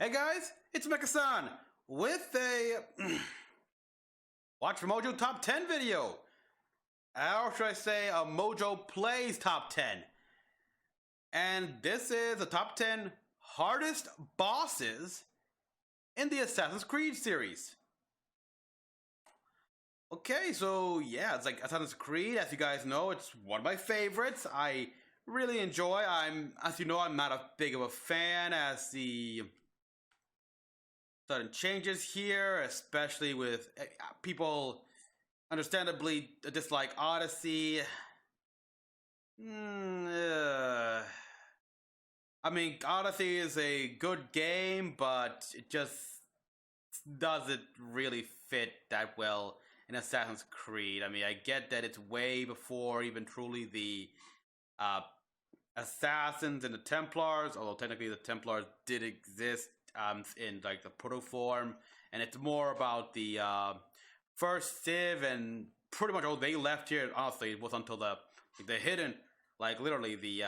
Hey guys, it's Mecha-san with a Watch for Mojo Top 10 video. Or should I say a Mojo Plays Top 10. And this is the top 10 hardest bosses in the Assassin's Creed series. Okay, so yeah, it's like Assassin's Creed, as you guys know, it's one of my favorites. I really enjoy. As you know, I'm not a big of a fan as the sudden changes here, especially with people understandably dislike Odyssey. I mean, Odyssey is a good game, but it just doesn't really fit that well in Assassin's Creed. I mean, I get that it's way before even truly the Assassins and the Templars, although technically the Templars did exist in like the proto form, and it's more about the first Civ, and pretty much all they left here, honestly, it was until the hidden, like literally the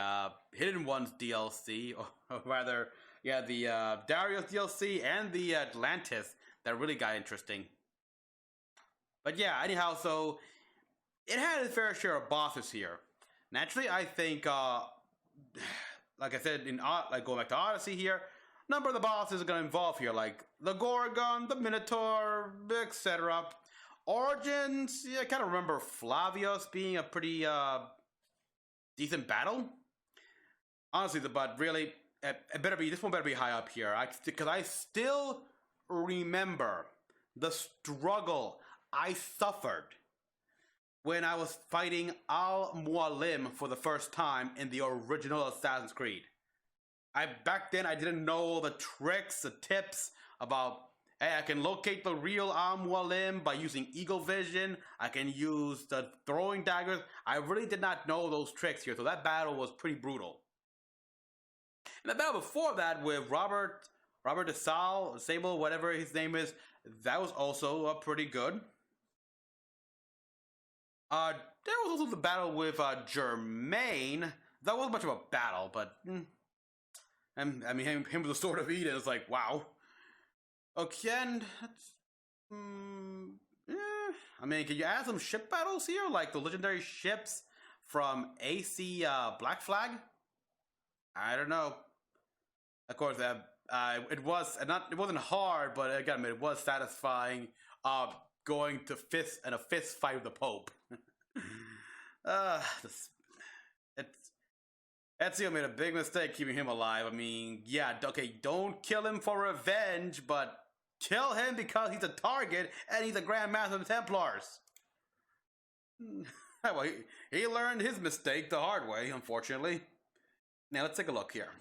Hidden Ones DLC, or rather, yeah, the Darius DLC and the Atlantis that really got interesting. But yeah, anyhow, so it had its fair share of bosses here. Naturally, I think, like I said, like going back to Odyssey here, number of the bosses are going to involve here, like the Gorgon, the Minotaur, etc. Origins, yeah, I kind of remember Flavius being a pretty decent battle. Honestly, but really, this one better be high up here, because I still remember the struggle I suffered when I was fighting Al-Mualim for the first time in the original Assassin's Creed. Back then I didn't know the tricks, the tips about, hey, I can locate the real Al-Mualim by using eagle vision. I can use the throwing daggers. I really did not know those tricks here, so that battle was pretty brutal. And the battle before that with Robert de Sable, whatever his name is, that was also pretty good. There was also the battle with Germain. That wasn't much of a battle, but I mean, him with the Sword of Eden is like, wow. Okay, and I mean, can you add some ship battles here, like the legendary ships from AC Black Flag? I don't know. Of course, it wasn't hard, but again, it was satisfying. Going to a fist fight with the Pope. Ezio made a big mistake keeping him alive. I mean, yeah, okay, don't kill him for revenge, but kill him because he's a target and he's a Grand Master of the Templars. Well, he learned his mistake the hard way, unfortunately. Now, let's take a look here.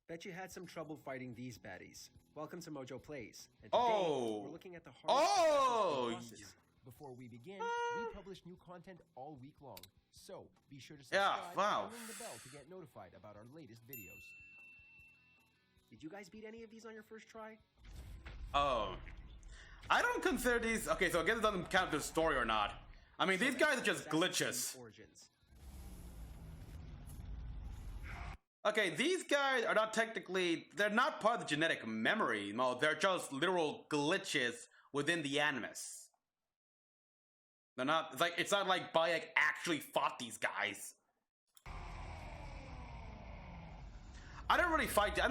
Bet you had some trouble fighting these baddies. Welcome to Mojo Plays. And today, we're looking at the hardest bosses. Before we begin, we publish new content all week long. So, be sure to subscribe and ring the bell to get notified about our latest videos. Did you guys beat any of these on your first try? Oh. I don't consider these... Okay, so I guess it doesn't count the story or not. I mean, these guys are just glitches. Okay, these guys are not technically... They're not part of the genetic memory. No, they're just literal glitches within the Animus. They're not... It's not like Bayek actually fought these guys. I never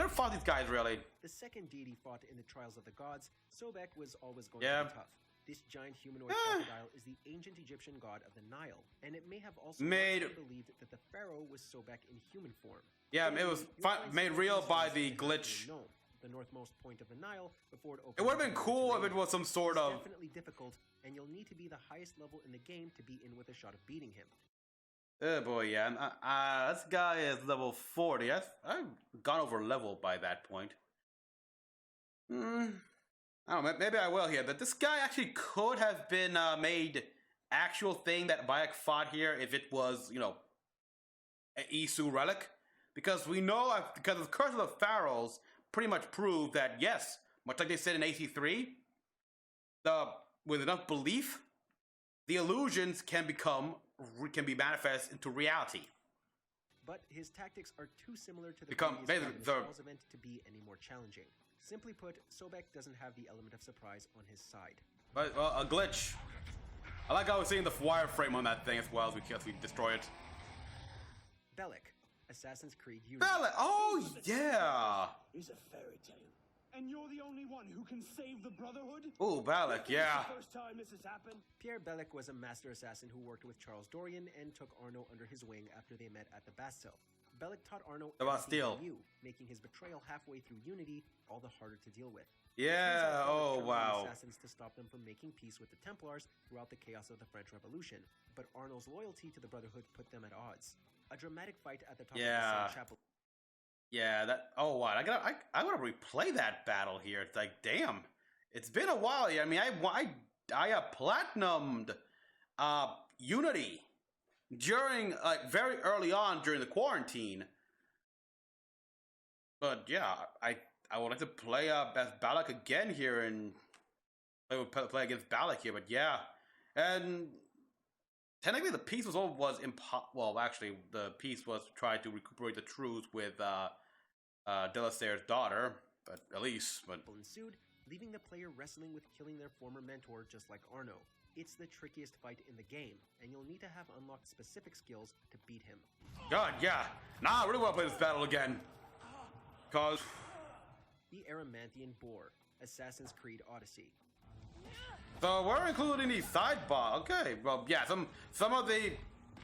fought these guys, really. The second deity fought in the Trials of the Gods, Sobek was always going to be tough. This giant humanoid crocodile is the ancient Egyptian god of the Nile, and it may have also been believed that the pharaoh was Sobek in human form. Yeah, it was made real by the glitch. The northmost point of the Nile before it opened. It would have been cool if it was some sort of... It's definitely difficult, and you'll need to be the highest level in the game to be in with a shot of beating him. Oh boy, yeah. This guy is level 40. I've gone over level by that point. I don't know, maybe I will here, but this guy actually could have been made actual thing that Bayek fought here if it was, you know, an Isu relic. Because we know, because the Curse of the Pharaohs pretty much proved that, yes, much like they said in AC3, with enough belief, the illusions can be manifest into reality. but his tactics are too similar to the Become previous basically Dragon's Balls event to be any more challenging. Simply put, Sobek doesn't have the element of surprise on his side. But a glitch. I like how we're seeing the wireframe on that thing as well as we destroy it. Bellic, Assassin's Creed Unity. Bellic! Oh yeah! Is a fairy tale. And you're the only one who can save the Brotherhood? Oh, Bellic, yeah. The first time this has happened? Pierre Bellic was a master assassin who worked with Charles Dorian and took Arno under his wing after they met at the Bastille. Bellic taught Arno The Bastille. everything he knew, making his betrayal halfway through Unity all the harder to deal with. Yeah, oh Bellic turned on wow. assassins to stop them from making peace with the Templars throughout the chaos of the French Revolution, but Arno's loyalty to the Brotherhood put them at odds. A dramatic fight at the top of the Seine Chapel. Yeah, that. Oh wow, I gotta replay that battle here. It's like, damn, it's been a while. I mean, I platinumed Unity during very early on during the quarantine. But yeah, I would like to play as Balak again here and play against Balak here. But yeah, and technically the piece was well, actually the piece was to try to recuperate the truce with Delacier's daughter, but Elise. But ensued, leaving the player wrestling with killing their former mentor just like Arno. It's the trickiest fight in the game, and you'll need to have unlocked specific skills to beat him. God, yeah. Nah, I really want to play this battle again. Cause The Erymanthian Boar, Assassin's Creed Odyssey. So we're including these side boss. Okay, well, yeah, some of the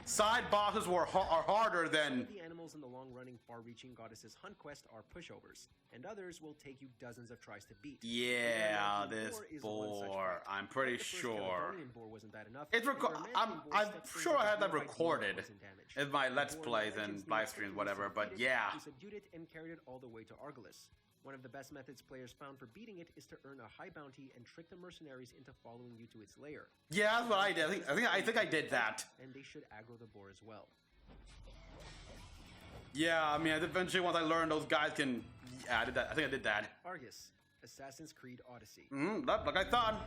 side bosses are harder than The animals in the long-running, far-reaching Goddess's Hunt quest are pushovers, and others will take you dozens of tries to beat. yeah, The Erymanthian this Boar is one such boar. fight. I'm pretty The first sure. Caledonian Boar wasn't bad enough. It's The I'm Erymanthian Boar steps in sure I with had that no idea recorded poison damage. in my The Let's boar Plays legends and knew live its streams, quickly whatever. But defeated, yeah, who subdued it and carried it all the way to Argolis. One of the best methods players found for beating it is to earn a high bounty and trick the mercenaries into following you to its lair. yeah, that's what I did. I think I did that. And they should aggro the boar as well. Yeah, I mean, eventually once I learned those guys can. Yeah, I did that. I think I did that. Argus, Assassin's Creed Odyssey. Like I thought.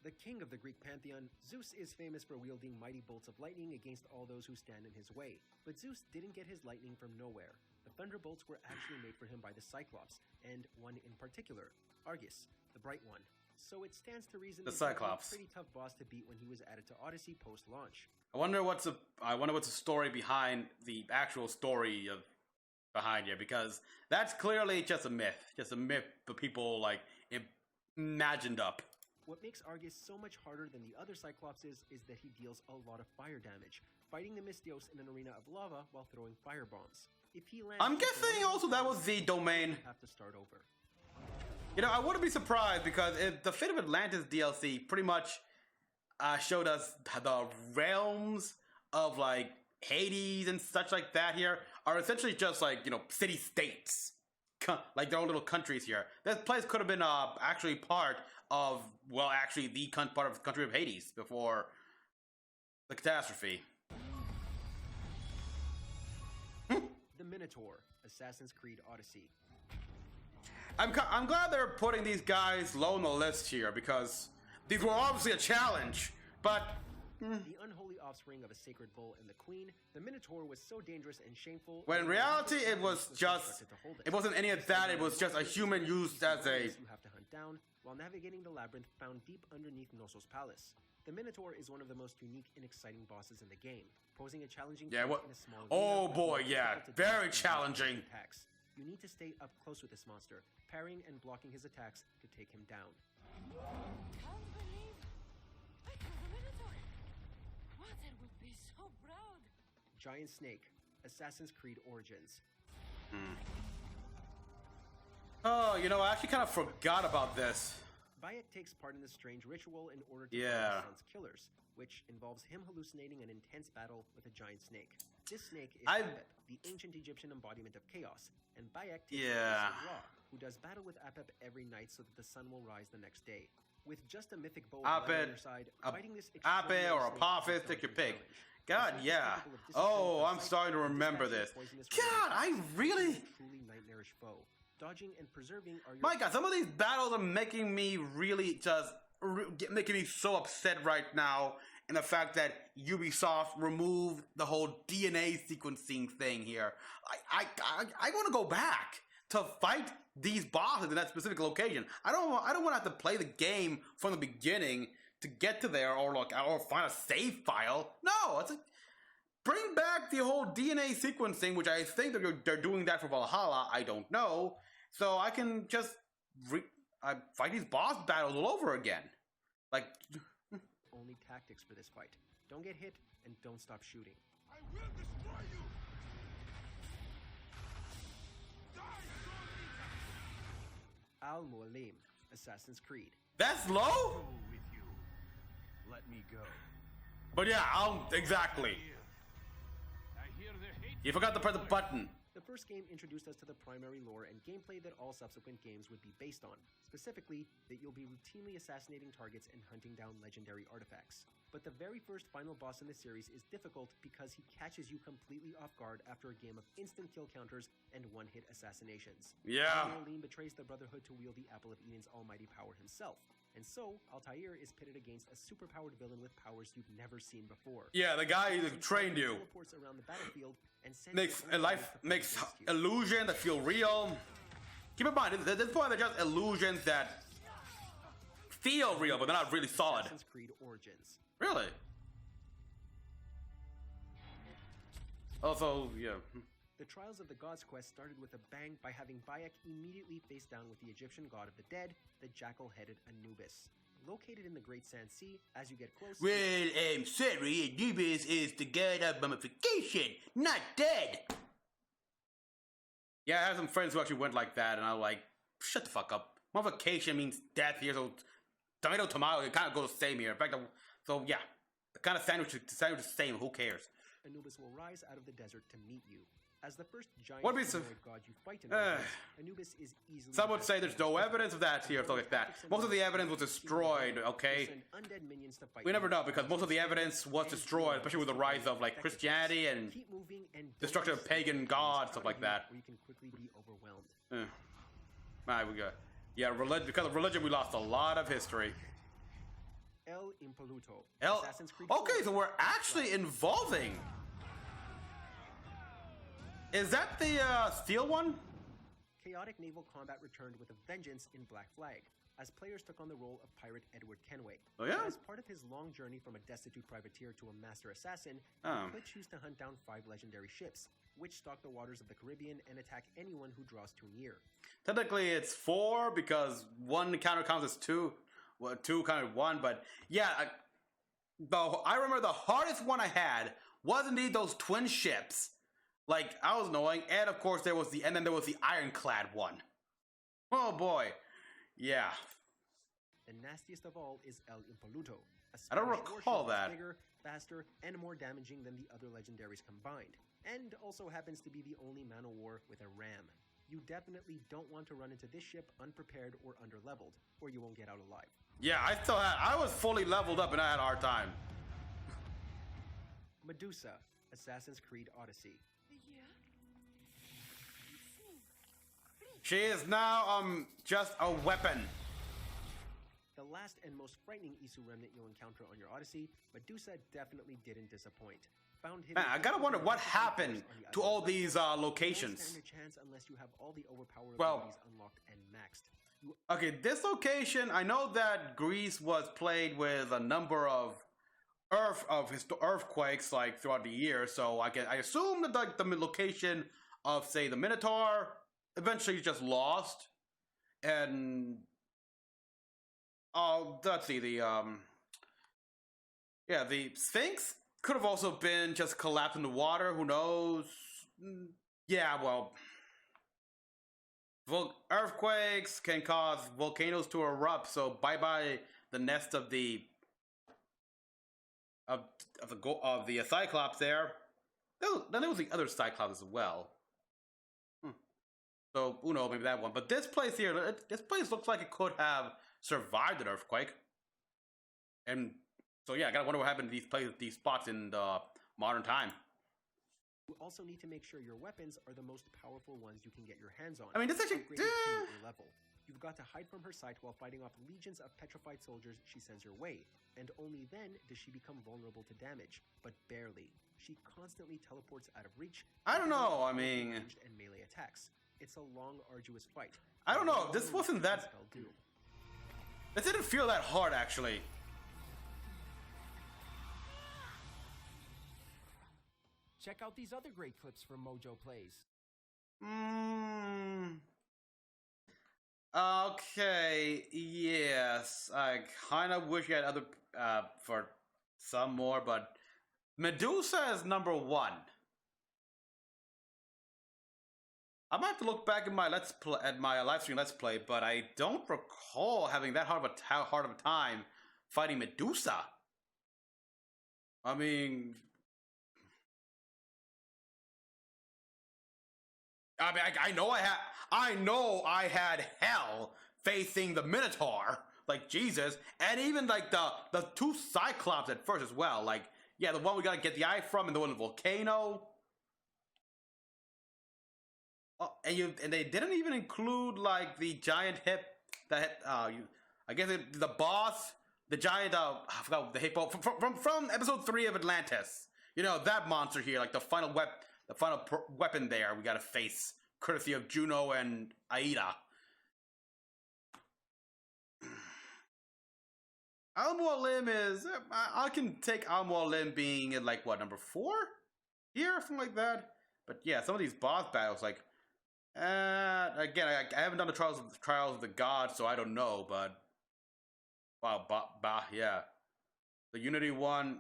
The king of the Greek pantheon, Zeus is famous for wielding mighty bolts of lightning against all those who stand in his way. But Zeus didn't get his lightning from nowhere. The thunderbolts were actually made for him by the Cyclops, and one in particular, Argus, the Bright One. So it stands to reason The that he was Cyclops. a pretty tough boss to beat when he was added to Odyssey post-launch. I wonder what's the story behind the actual story of behind here, because that's clearly just a myth that people imagined up. What makes Argus so much harder than the other Cyclopses is that he deals a lot of fire damage, fighting the Mystios in an arena of lava while throwing firebombs. If he lands, I'm guessing also that was the domain. Have to start over. You know, I wouldn't be surprised because the Fate of Atlantis DLC pretty much showed us the realms of Hades and such like that here are essentially just city states, like their own little countries here. This place could have been actually part of part of the country of Hades before the catastrophe. The Minotaur, Assassin's Creed Odyssey. I'm glad they're putting these guys low on the list here because these were obviously a challenge, but The unholy offspring of a sacred bull and the queen, the Minotaur was so dangerous and shameful. when in reality it was wasn't any of that. It was just a human used as a. You have to hunt down while navigating the labyrinth found deep underneath Knossos Palace. The Minotaur is one of the most unique and exciting bosses in the game, posing a challenging Yeah, fight what? in a small Oh arena boy, with yeah, difficult to very dodge and challenging. attacks. You need to stay up close with this monster, parrying and blocking his attacks to take him down. Can't believe I killed the Minotaur. Mother would be so proud. Giant Snake, Assassin's Creed Origins. Oh, you know, I actually kind of forgot about this. Bayek takes part in this strange ritual in order to Yeah. find his son's killers, which involves him hallucinating an intense battle with a giant snake. This snake is Apep, the ancient Egyptian embodiment of chaos, and Bayek takes Yeah. place Ra, who does battle with Apep every night so that the sun will rise the next day. With just a mythic bow of light on your side, fighting this Ape extraordinary or snake Apophis, is no take your easy pick. challenge. God, The snake is yeah. capable of disappearing Oh, from I'm sight starting to and remember dispatching this. a poisonous God, I ray. really. A truly nightmarish foe. Dodging and preserving are your My God, some of these battles are making me really just making me so upset right now, and the fact that Ubisoft removed the whole DNA sequencing thing here. I want to go back to fight these bosses in that specific location. I don't want to have to play the game from the beginning to get to there, or find a save file. No, it's like, bring back the whole DNA sequencing, which I think they're doing that for Valhalla. I don't know, so I can just fight these boss battles all over again. Like, only tactics for this fight. Don't get hit and don't stop shooting. I will destroy you! Die, Al-Mualim, Assassin's Creed. that's low? with you. Let me go. But yeah, exactly. I hear the hate. You forgot to press the button. The first game introduced us to the primary lore and gameplay that all subsequent games would be based on. Specifically, that you'll be routinely assassinating targets and hunting down legendary artifacts. But the very first final boss in the series is difficult because he catches you completely off guard after a game of instant kill counters and one-hit assassinations. Yeah. Al-Mualim betrays the Brotherhood to wield the Apple of Eden's almighty power himself. And so, Altair is pitted against a superpowered villain with powers you've never seen before. Yeah, the guy who trained you. Teleports around the battlefield and sends Makes your own life to fight makes against you. illusion that feel real. Keep in mind, at this point, they're just illusions that feel real, but they're not really solid. Assassin's Creed Origins. Really? Also, yeah. The Trials of the Gods quest started with a bang by having Bayek immediately face down with the Egyptian god of the dead, the jackal-headed Anubis. Located in the Great Sand Sea, as you get close... Well, I'm sorry, Anubis is the god of mummification, not dead. Yeah, I have some friends who actually went like that, and I'm like, shut the fuck up. Mummification means death here, so tomato, it kind of goes the same here. In fact, so yeah, the kind of sandwich is the same, who cares? Anubis will rise out of the desert to meet you. As the first giant What means- humanoid god you fight in Origins, Anubis is easily... Some would say there's no evidence of that here, stuff like that. Most of the evidence was destroyed, okay? Send undead minions to fight We never you. know, because most of the evidence was destroyed, especially with the rise of, like, Christianity and Keep moving and don't destruction of let pagan things gods, out stuff of like you, that. Or you can quickly be overwhelmed. Alright, we got... Yeah, because of religion, we lost a lot of history. El Impoluto. Hell, Assassin's Creed okay, 4. so we're actually involving... Is that the, steel one? Chaotic naval combat returned with a vengeance in Black Flag, as players took on the role of pirate Edward Kenway. Oh, yeah? As part of his long journey from a destitute privateer to a master assassin, Oh. he could choose to hunt down 5 legendary ships, which stalk the waters of the Caribbean and attack anyone who draws too near. Technically, it's 4, because 1 counter counts as 2. Well, 2 counted 1, but yeah, I remember the hardest one I had was indeed those twin ships. Like, I was annoying, and of course there was the ironclad one. Oh boy, yeah. The nastiest of all is El Impoluto. A I don't Spanish recall warship that's that. bigger, faster, and more damaging than the other legendaries combined, and also happens to be the only man-o-war with a ram. You definitely don't want to run into this ship unprepared or underleveled, or you won't get out alive. Yeah, I was fully leveled up and I had a hard time. Medusa, Assassin's Creed Odyssey. Yeah? She is now, just a weapon. The last and most frightening Isu remnant you'll encounter on your Odyssey, Medusa definitely didn't disappoint. Found hidden Man, I gotta wonder what happened to all these, No locations. standard chance unless you have all the overpower Well- abilities unlocked and maxed. You Okay, this location, I know that Greece was played with a number of earthquakes like throughout the year, so I assume that like the location of say the Minotaur eventually just lost, and let's see, the Sphinx could have also been just collapsed in the water. Who knows? Yeah, well. Earthquakes can cause volcanoes to erupt, so bye-bye the nest of the Cyclops there. Then there was the other Cyclops as well. So who knows, maybe that one. But this place here, this place looks like it could have survived an earthquake. And so yeah, I gotta wonder what happened to these places, these spots in the modern time. You also need to make sure your weapons are the most powerful ones you can get your hands on. I mean, this actually- upgraded to meet your level. you've got to hide from her sight while fighting off legions of petrified soldiers she sends your way, and only then does she become vulnerable to damage, but barely. She constantly teleports out of reach. I don't know, I mean... ranged and melee attacks. It's a long, arduous fight. I don't know, this wasn't that... This didn't feel that hard, actually. Check out these other great clips from Mojo Plays. Okay, yes. I kind of wish you had other, for some more, but Medusa is number 1. I might have to look back at my live stream Let's Play, but I don't recall having that hard of a time fighting Medusa. I mean, I know I had hell facing the Minotaur, like Jesus, and even like the 2 Cyclops at first as well. Like, yeah, the one we gotta get the eye from, and the one in the volcano. Oh, and they didn't even include like the giant hip that I guess the boss, the giant I forgot the hippo from episode 3 of Atlantis. You know, that monster here, like the final weapon there we gotta face, courtesy of Juno and Aida. Al-Mualim is... I can take Al-Mualim being at like, what, number 4? Here, something like that. But yeah, some of these boss battles, like... again, I haven't done the Trials of the Gods, so I don't know, but... Wow, yeah. The Unity one,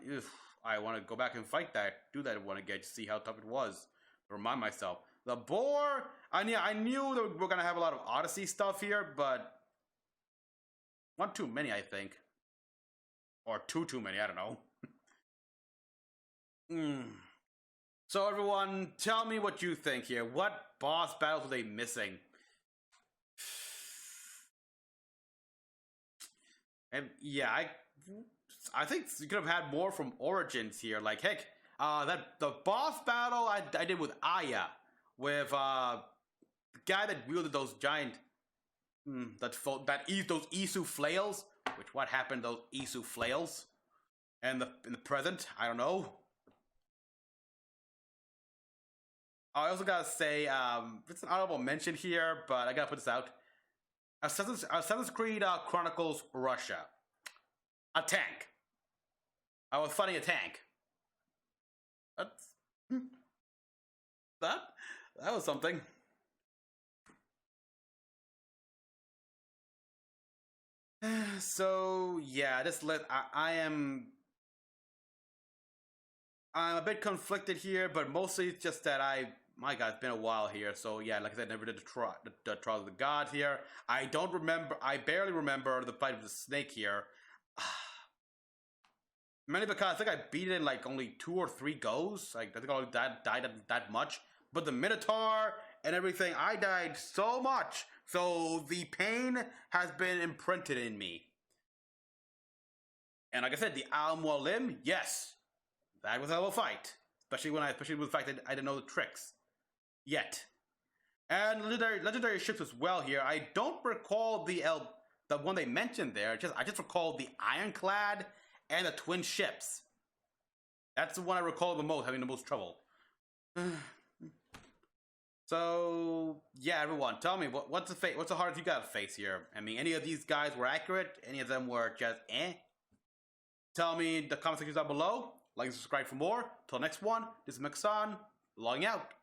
I want to go back and fight that, do that one again, to see how tough it was. To remind myself. The Boar, I knew that we were going to have a lot of Odyssey stuff here, but... Not too many, I think. Or too many, I don't know. So everyone, tell me what you think here. What boss battles are they missing? And yeah, I think you could have had more from Origins here. Like, heck, the boss battle I did with Aya, with the guy that wielded those giant those Isu flails. Which what happened to those Isu flails? And in the present, I don't know. I also gotta say, it's an honorable mention here, but I gotta put this out. Assassin's Creed Chronicles Russia. A tank. I was fighting a tank. That was something. So yeah, I'm a bit conflicted here, but mostly it's just that my God, it's been a while here. So yeah, like I said, never did the Trials of the Gods here. I barely remember the fight with the snake here. Mainly because I think I beat it in like only 2 or 3 goes. Like, I think I only died that much. But the Minotaur and everything, I died so much. So the pain has been imprinted in me. And like I said, the Al-Mualim, yes, that was a little fight. Especially with the fact that I didn't know the tricks yet. And legendary ships as well here. I don't recall the one they mentioned there. I just recall the Ironclad and the twin ships. That's the one I recall the most, having the most trouble. So yeah, everyone, tell me what's the hardest you gotta face here? I mean, any of these guys were accurate? Any of them were just eh? Tell me in the comment section down below. Like and subscribe for more. Till next one, this is Mecha-san, logging out.